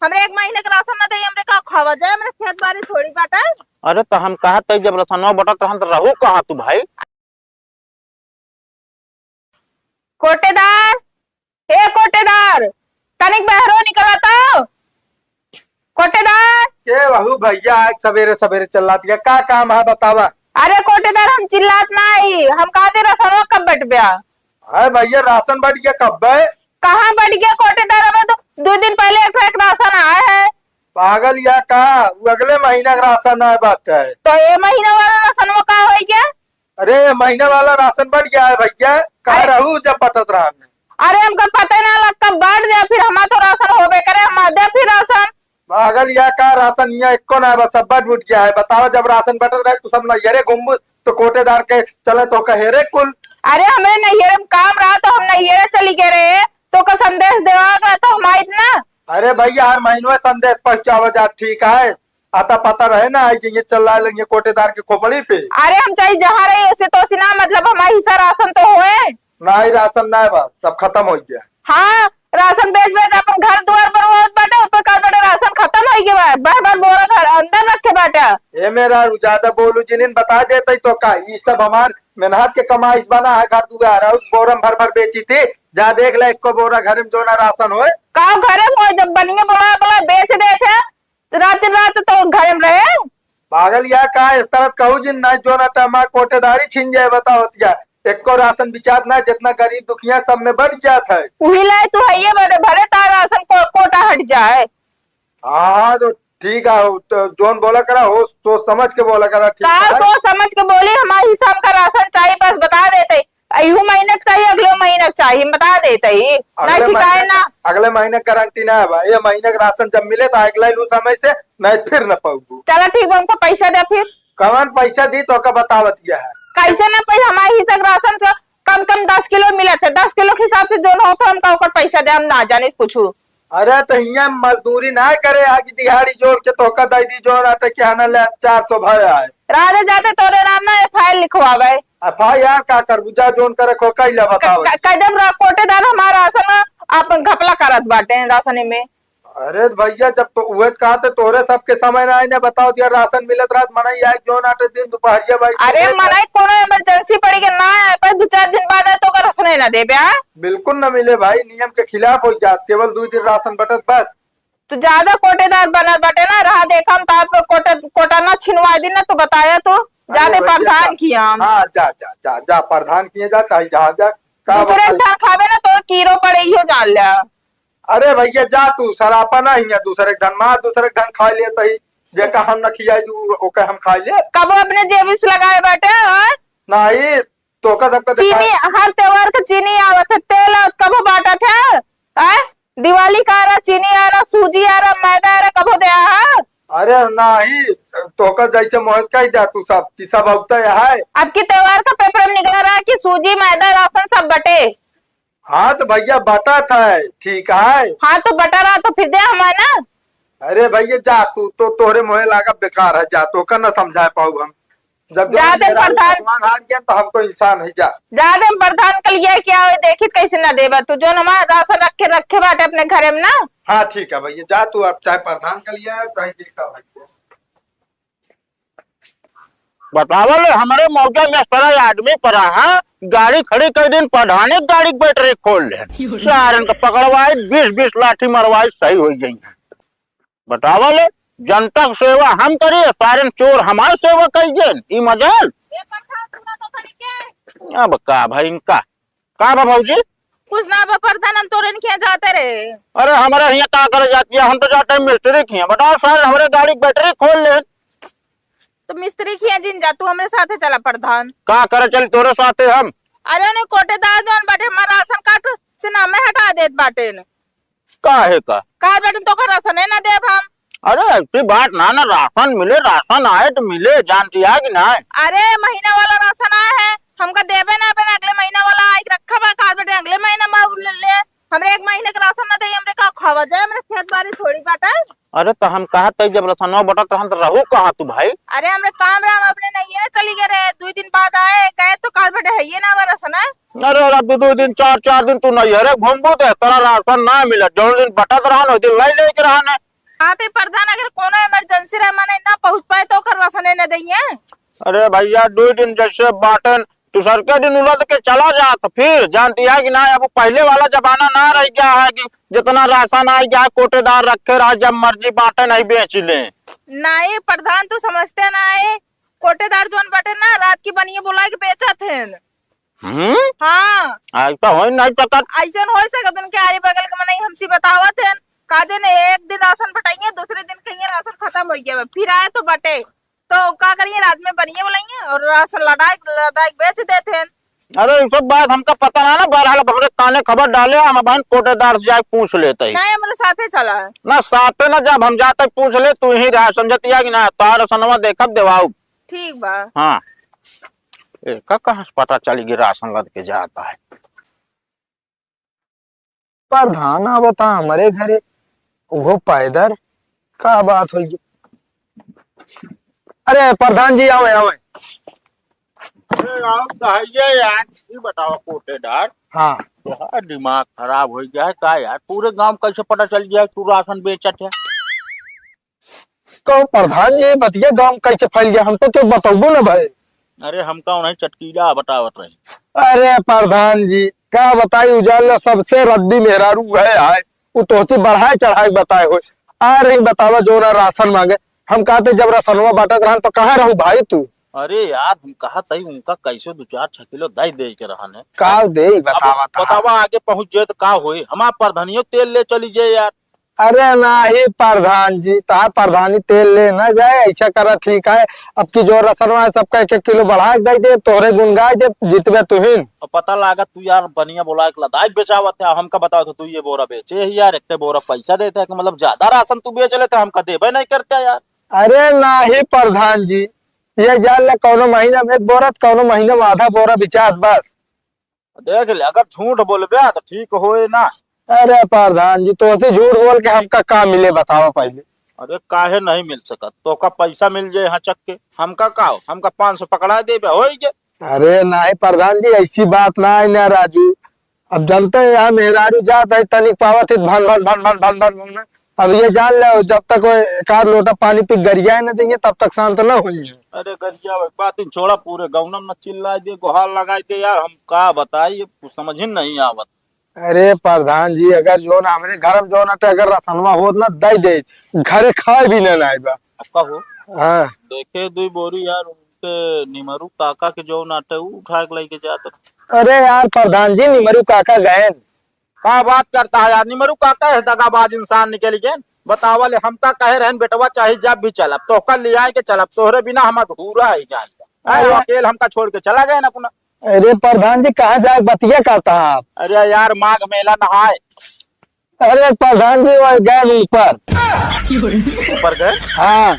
हमरे एक महीने का राशन ना दे हमरे का खावा जाए हमरे खेत बाड़ी थोड़ी बाटा। अरे तो हम कहा तई जब रसनवा बटत रहन तो रहू कहाँ तू भाई। कोटेदार, हे कोटेदार, तनिक बहरो निकलता। कोटेदार, के बहू भैया आज सवेरे सवेरे चला दिया, का काम है बतावा। अरे कोटेदार हम चिल्लात नहीं, हम कहा दे राशन कब बट गया। है भैया राशन बढ़ गया कब है? कहाँ बढ़ गया कोटेदार, हमें तो 2 दिन पहले एक राशन आया है। पागल या का वो अगले महीना का राशन आए बात है। तो ये महीना वाला राशन वो कहाँ हो गया? अरे महीने वाला राशन बढ़ गया है भैया, कहा रहू जब पटत रहा। अरे हमको पता ना लग कब बढ़ गया, फिर हमारा तो राशन होबे करे, हम दे फिर राशन। पागल या का राशन यहाँ एको ना बस सब बट गया है। बताओ जब राशन बटत रहे तो सब नैहरे घूम तो कोटेदार के चले तो कहेरे कुल। अरे हमें नैहरे में काम रहा तो हम नैहरे चली गए रहे तो का संदेश देवा तो हम इतना। अरे भैया हर महीने संदेश पहुंचावा जा, ठीक है आता पता रहे ना ये चल रहा लेंगे कोटेदार की खोपड़ी पे। अरे हम चाहे जहाँ रहे ऐसे तो ना मतलब हमारा हिस्सा राशन तो होए ना ही राशन ना बस सब खत्म हो गया। हाँ राशन बेच बेच अपन घर द्वार पर बाटे ऊपर का बाटे राशन खत्म हो गया, बार बार बोरा घर अंदर रखे बाटे। ये मेरा ज्यादा बोलू जिनिन बता देते तो का ये सब हमार मेहनत के कमाई बना है। घर दुआर बोरम भर भर बेची थी, जा देख ले एक बोरा घर में जो ना राशन होए का घरे हो जब बनिए बोला बोला बेच दे थे रात रात तो घर में रहे। पागल या का इस तरह कहू जिन ना जो ना टमा कोटेदारी छिन जाए बताओ क्या एको राशन बिचात ना जितना गरीब दुखिया सब में बढ़ जाता है। वही लाए तू है ये बड़े भरे तार राशन कोटा हट जाए। हाँ तो ठीक है तो जोन बोला करा हो तो समझ के बोला करा, ठीक है सोच समझ के बोली हमारे हिसाब का राशन चाहिए बस बता देते यू महीने का चाहिए अगले महीने का चाहिए बता देते ही ना ठीक है ना। अगले महीने गारंटी ना है भाई, ये महीने का राशन जब मिले तो अगले लू समय से नहीं फिर न पाऊ। चलो ठीक है हमको पैसा दे फिर। कौन पैसा दी तो का बतावत गया है कैसे ना पैसा हमारे हिसाब राशन से कम कम 10 किलो मिले थे, 10 किलो के हिसाब से जो हो तो हमका ऊपर पैसा दे हम ना जाने पूछू। अरे तो यहाँ मजदूरी ना करे आगे दिहाड़ी जोड़ के तो का दी जोड़ आटे के आना ले 400 भाया है राधे जाते तोरे नाम ना फाइल लिखवावे। FIR का कर बुझा जोन करे खो कैला बताओ। कदम कोटेदार हमारा राशन आप घपला करत बाटे राशन में। अरे भैया जब तो उहे कहा थे तोरे सबके समय ना आए बताओ यार राशन मिलत रात मनाई आए जोन आटे दिन दोपहरिया भाई। अरे मनाई कोनो इमरजेंसी पड़ी के ना आए पर 2-4 दिन बाद तो का राशन ना दे ब्या। बिल्कुल न मिले भाई, नियम के खिलाफ हो जात, केवल 2 दिन राशन बटत बस। तो ज्यादा कोटेदार बना बटे ना रहा देखा तो आप कोटा ना छिनवा दी ना तो बताया तो ज्यादा प्रधान किया। हाँ जा जा जा जा प्रधान किए जा चाहे जहाँ जा दूसरे धान खावे ना तो कीरो पड़े ही जान लिया। अरे भैया जा तू सरापा ना ही दूसरे धन मार दूसरे धन खा लिए तही जेका हम न खियाई ओके हम खा लिए कब अपने जेब से लगाए बैठे नहीं तो का सबका चीनी हर त्योहार का चीनी आवत है तेल कब बांटा था दिवाली का आ रहा चीनी आ रहा सूजी आ रहा मैदा आ रहा कब दे है। अरे नहीं तो का जैसे मोहस का ही जा तू सब की सब अवता है। अब की त्योहार का पेपर में निकल रहा है कि सूजी मैदा राशन सब बटे। हाँ तो भैया बटा था ठीक है। हाँ तो बटा रहा तो फिर दे हमारा ना। अरे भैया जा तू तो तोहरे मोहे लागा बेकार है, जा तो का ना समझा पाऊ हम जब ज्यादा प्रधान हार गया तो हम तो इंसान है जा ज्यादा प्रधान कल ये क्या हो देखी कैसे ना देवा तू जो हमारा राशन रखे रखे बाटे अपने घरे में ना। हाँ ठीक है भैया जा तू अब चाहे प्रधान का लिया है चाहे देखा भैया। बतावल हमारे मौके में सारा आदमी पड़ा है गाड़ी खड़ी कर दिन प्रधानिक गाड़ी बैटरी खोल ले सारन का पकड़वाई 20-20 लाठी मरवाई सही हो गई। बतावल जनता सेवा हम करिए सारन चोर हमारे सेवा करिए मजाल अब का भाई इनका का भाजी कुछ ना प्रधान हम तोरे किया जाते रे। अरे हमारे यहाँ का कर जाती है हम तो जाते हैं मिस्त्री किए बताओ सर हमारे गाड़ी बैटरी खोल ले तो मिस्त्री किया जिन जा तू हमारे साथे चला प्रधान का करे चल तोरे साथे हम। अरे ने कोटेदार जोन बाटे हमारा राशन कार्ड से नाम में हटा देत बाटे ने काहे का बाटे तो का राशन है ना देव हम। अरे ऐसी बात ना ना राशन मिले राशन आए तो मिले जानती है कि ना। अरे महीना वाला राशन आया है हमका देवे ना अपने अगले महीना वाला आई रखा बा का बाटे अगले महीना में ले हमरे एक महीने का राशन ना दे हमरे का खावा जाए हमरे खेत बाड़ी थोड़ी बाटे। अरे तो हम कहा तई जब रसनवा बटत रहन तो रहू कहाँ तू भाई। अरे हमरे काम रहा हम अपने नहीं है चली गए रहे 2 दिन बाद आए गए तो काल बाटे है ये ना राशन है। अरे अब 2 दिन 4 दिन तू नहीं अरे घूमबू तो तेरा राशन ना मिले जो दिन बटत रहन दिन लाई लेके रहन कहते प्रधान अगर कोनो इमरजेंसी रहे माने ना पहुंच पाए तो कर राशन न देंगे। अरे भैया 2 दिन जैसे बाटन दूसर के दिन उलट के चला जात, फिर जानती है कि ना अब पहले वाला जमाना ना रह गया है कि जितना राशन आ गया कोटेदार रखे रहा, जब मर्जी बांटे नहीं बेच ले। नहीं प्रधान तू समझते ना है, कोटेदार जोन बटे ना रात की बनिए बुला के बेचा थे। हाँ ऐसा हो नहीं पता। ऐसा हो सकता उनके आरी बगल के नहीं हमसे बतावत है का दिन एक दिन राशन बटाइए दूसरे दिन कहीं राशन खत्म हो गया फिर आए तो बटे तो क्या करिए रात में बनिए बुलाइए और राशन लदाई बेच देते हैं। अरे ये सब बात हमका पता ना, बहरहाल हमरे काने खबर डाले, हम बहन कोटेदार से जाके पूछ लेते। नहीं हमारे साथे चला है ना साथे ना, जब हम जाते पूछ ले, तू ही रहा समझतिया कि ना तार सनवा देखब देवाऊ। ठीक बा। हाँ एक कहाँ से पता चली कि राशन लद के जाता है। प्रधान बता हमारे घरे वो पैदल का बात हुई। अरे प्रधान जी आओ आओ। यार बताओ कोटेदार, हाँ यार दिमाग खराब हो गया है का यार, पूरे गांव कैसे पता चल गया तू राशन बेचत है। कहो प्रधान जी बतिया गांव कैसे फैल गया, हमको क्यों बताओ ना भाई। अरे हमका उन्हें चटकीला बतावत रही। अरे प्रधान जी क्या बताई, उजाला सबसे रद्दी मेहरारू है वो तो बढ़ाए चढ़ाए बताए हो। आ रही बतावा जो ना राशन मांगे, हम कहते जब राशनवा बांटत रहन तो कहाँ रहू भाई तू। अरे यार हम कहा तई उनका कैसे 2-4-6 किलो दही दे के रहने का दे बतावा था। बतावा आगे पहुंच जाए तो का होए, हमार प्रधानियों तेल ले चली जाए यार। अरे नहीं प्रधान जी तार प्रधानी तेल ले न जाए, ऐसा करा ठीक है अब की जो रसनवा है सबका 1-1 किलो बढ़ा के दे तोहरे गुनगाए दे जितबे तुहिन। पता लागा तू यार बनिया बोला के लदाई बेचावत है, हमका बताओ तो तू ये बोरा बेचे ही यार, एक बोरा पैसा देते है मतलब ज्यादा राशन तू बेच लेते, हमका देबे नहीं करते यार। अरे नहीं प्रधान जी ये जान ले कौनो महीना में 1 बोरा कौनो महीना में आधा बोरा बिचात बस। देख ले अगर झूठ बोलबे तो ठीक होए ना। अरे प्रधान जी तो से झूठ बोल के हमका का मिले बताओ पहले। अरे काहे नहीं मिल सकत, तो का पैसा मिल जाए यहाँ चक के, हमका का हो, हमका 500 पकड़ा देबे हो गए। अरे नहीं प्रधान जी ऐसी बात ना है ना राजू, अब जानते हैं यहाँ मेहरारू जात है तनिक पावत है भन भन भन भन भन भन भन। अब ये जान लो जब तक वो 1 लोटा पानी पी गरिया न देंगे तब तक शांत न होंगे। अरे गरिया बात छोड़ा, पूरे गौनम न चिल्ला दे गुहार लगाए दे यार, हम का बताइए कुछ समझ ही नहीं आवत। अरे प्रधान जी अगर जो ना हमारे घर में जो ना अगर राशनवा हो ना दे दे घरे खाए भी ना बा। कहो हाँ देखे 2 बोरी यार उनके निमरू काका के जो नाटे उठा के लेके जाते। अरे यार प्रधान जी निमरू काका गए का बात करता है यार, निमरू काका है दगाबाज इंसान निकल गए। बतावल हमका कहे रहन बेटवा चाहे जब भी चलब तो कल ले आए के चलब, तोहरे बिना हम अधूरा ही जाएगा, अकेले हमका छोड़ के चला गए ना अपना। अरे प्रधान जी कहाँ जाए बतिया कहता आप। अरे यार माघ मेला नहाए। अरे प्रधान जी वो गए ऊपर गए। हाँ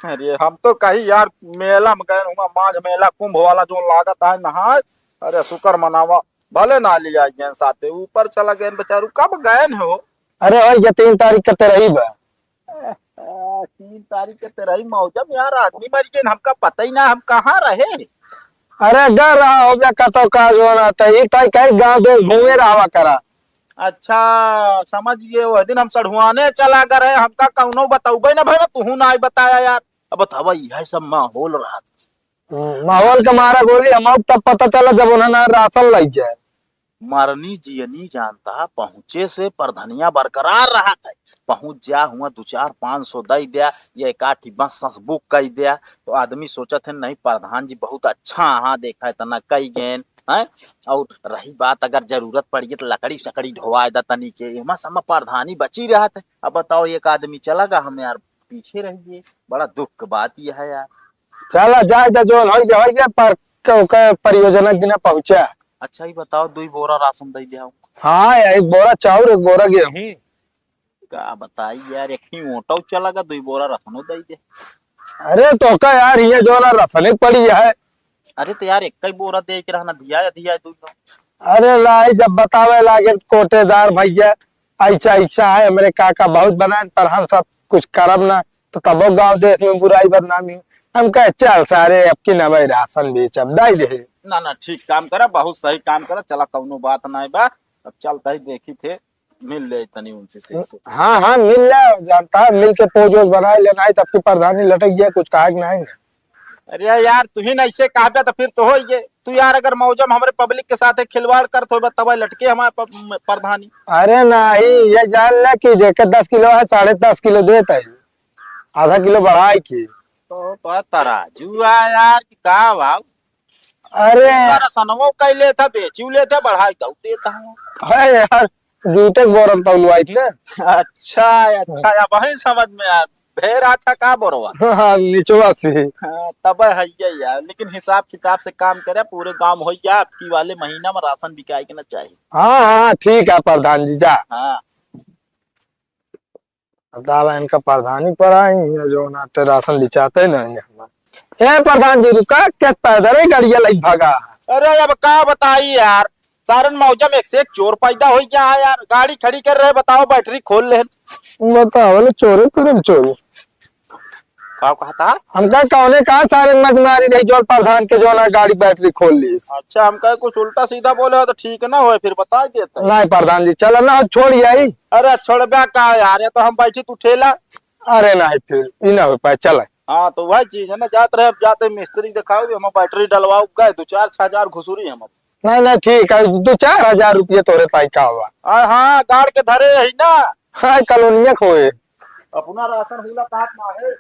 अरे हम तो कहीं यार मेला में गए हुआ, माघ मेला कुंभ वाला जो लागत है नहाए। अरे शुक्र मनावा भले ना लिया गए साथे, ऊपर चला गए बेचारू। कब गए हो? अरे भाई ये 3 तारीख के तेरही बा। 3 तारीख के तेरही मौजम यार आदमी मर गए, हमका पता ही ना हम कहाँ रहे। अरे डर रहा हो गया कतो का जो ना कई गाँव देश घूमे रहा करा। अच्छा समझ गए, वो दिन हम सढ़ुआने चला गए, हमका कौनो बताऊबे ना भाई, तू ना बताया यार। अब बतावा यह सब माहौल रहा माहौल का मारा गोली हम तब पता चला जब उन्होंने राशन लग जाए। मरनी जियनी जानता, पहुंचे से परधनिया बरकरार रहा था। पहुंच जा हुआ 2-4-500 दे दिया, ये 1 बस बुक कर दिया तो आदमी सोचा थे नहीं प्रधान जी बहुत अच्छा हाँ देखा है तना कई गेन है। और रही बात अगर जरूरत पड़ी तो लकड़ी शकड़ी ढोवा दा तनी के सम प्रधानी बची रहा था। अब बताओ 1 आदमी चला गया, हम यार पीछे रह गए, बड़ा दुख की बात यह है यार। चला जाए जो हो गया पर परियोजना की ना पहुंचा। अच्छा ही बताओ 2 बोरा राशन दे दिया। हाँ 1 बोरा चाउर 1 बोरा गेहूं। क्या बताई यार, एक ही ऑटो चला गया 2 बोरा राशन दे दे। अरे तो का यार ये जो ना राशन पड़ी है। अरे तो यार 1 बोरा दे के रहना दिया दिया 2। अरे लाई जब बतावे लागे कोटेदार भैया ऐसा ऐसा है हमारे काका बहुत बनाए पर हम सब कुछ करब ना तो तबो गाँव देश में बुराई बदनामी हम कहे चल सारे अब की न भाई राशन बेचब दे दे। ना ठीक काम करा, बहुत सही काम करा, चला कौनो बात नहीं बा। अब चलता ही देखी थे मिल ले तनी उनसे से। हाँ हाँ मिल जाए, जानता है मिल के पोज वोज बनाए लेना है, तब की प्रधानी लटक गया कुछ कहा कि नहीं। अरे यार तू ही नहीं से कहा तो फिर तो हो ये तू यार अगर मौजम हमारे पब्लिक के साथ खिलवाड़ कर तो तब लटके हमारे प्रधानी। अरे नहीं, ये जान ले कि जेकर 10 किलो है 10.5 किलो देता है, आधा किलो बढ़ाई की। तो तराजू है यार कि का भाव। अरे सनवो कैले था बेची लेते बढ़ाई तो देता हूँ। है यार, जूटे बोरम तौलवाई ना। अच्छा अच्छा या वही समझ में आ भेड़ आता का बोरवा। हाँ निचवा से। हाँ, तब है ये यार, लेकिन हिसाब किताब से काम करे पूरे गांव हो गया आपकी वाले महीना में राशन बिकाई के ना चाहिए। हाँ हाँ ठीक है प्रधान जी जा। हाँ अब इनका प्रधानी पड़ा जो नाटे राशन लिचाते ना। ए प्रधान जी रुका, कैस पैदल है गाड़िया लाइक भागा। अरे अब का बताई यार, सारन मौजम एक से एक चोर पैदा हो गया है यार, गाड़ी खड़ी कर रहे बताओ बैटरी खोल ले। बताओ चोरी करम चोरी का कहता हमका कौने कहा सारे मजमारी नहीं जो प्रधान के जो ना गाड़ी बैटरी खोल ली। अच्छा हम कहे कुछ उल्टा सीधा बोले हो तो ठीक ना हो फिर बता देता। नहीं प्रधान जी चलो ना छोड़ आई। अरे छोड़बा का यार, ये तो हम बैठी तू ठेला। अरे नहीं फिर ई ना हो पाए चल। हाँ तो वही चीज है ना, जाते रहे जाते मिस्त्री दिखाओ हम बैटरी डलवाओ गए 2-4 हजार घुसूरी हम। नहीं नहीं ठीक है, 2-4 हजार रुपये तोरे ताई का हुआ। हाँ गाड़ के धरे है ना। हाँ कॉलोनिया खोए अपना राशन हुला काट ना है।